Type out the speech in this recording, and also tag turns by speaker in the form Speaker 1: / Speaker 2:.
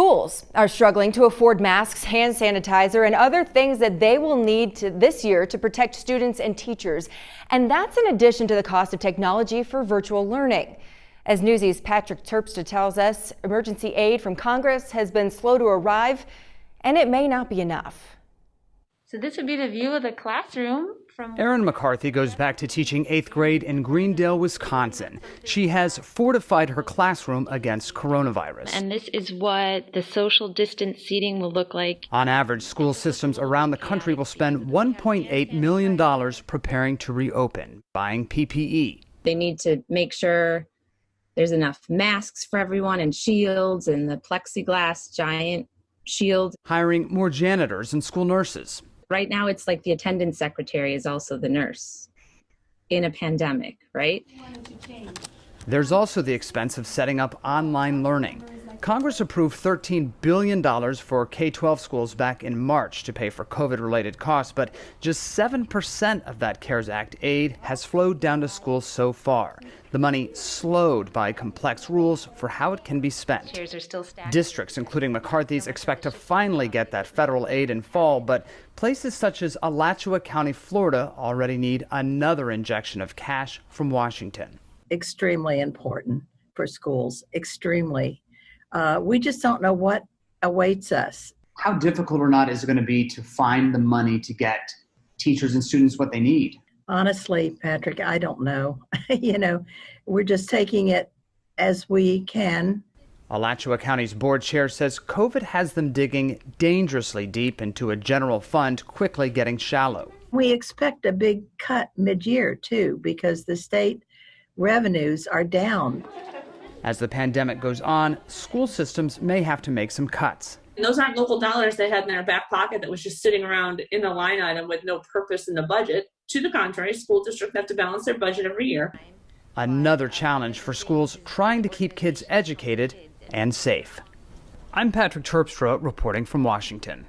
Speaker 1: Schools are struggling to afford masks, hand sanitizer, and other things that they will need this year to protect students and teachers. And that's in addition to the cost of technology for virtual learning. As Newsy's Patrick Terpstra tells us, emergency aid from Congress has been slow to arrive, and it may not be enough.
Speaker 2: So this would be the view of the classroom.
Speaker 3: Erin McCarthy goes back to teaching 8th grade in Greendale, Wisconsin. She has fortified her classroom against coronavirus.
Speaker 2: And this is what the social distance seating will look like.
Speaker 3: On average, school systems around the country will spend $1.8 million preparing to reopen, buying PPE.
Speaker 4: They need to make sure there's enough masks for everyone and shields and the plexiglass giant shield.
Speaker 3: Hiring more janitors and school nurses.
Speaker 4: Right now, it's like the attendance secretary is also the nurse in a pandemic, right?
Speaker 3: There's also the expense of setting up online learning. Congress approved $13 billion for K-12 schools back in March to pay for COVID-related costs, but just 7% of that CARES Act aid has flowed down to schools so far. The money slowed by complex rules for how it can be spent.
Speaker 2: Chairs are still stacked.
Speaker 3: Districts, including McCarthy's, expect to finally get that federal aid in fall, but places such as Alachua County, Florida, already need another injection of cash from Washington.
Speaker 5: Extremely important for schools, extremely. We just don't know what awaits us.
Speaker 6: How difficult or not is it going to be to find the money to get teachers and students what they need?
Speaker 5: Honestly, Patrick, I don't know. We're just taking it as we can.
Speaker 3: Alachua County's board chair says COVID has them digging dangerously deep into a general fund, quickly getting shallow.
Speaker 5: We expect a big cut mid-year, too, because the state revenues are down.
Speaker 3: As the pandemic goes on, school systems may have to make some cuts.
Speaker 7: And those aren't local dollars they had in their back pocket that was just sitting around in a line item with no purpose in the budget. To the contrary, school districts have to balance their budget every year.
Speaker 3: Another challenge for schools trying to keep kids educated and safe. I'm Patrick Terpstra reporting from Washington.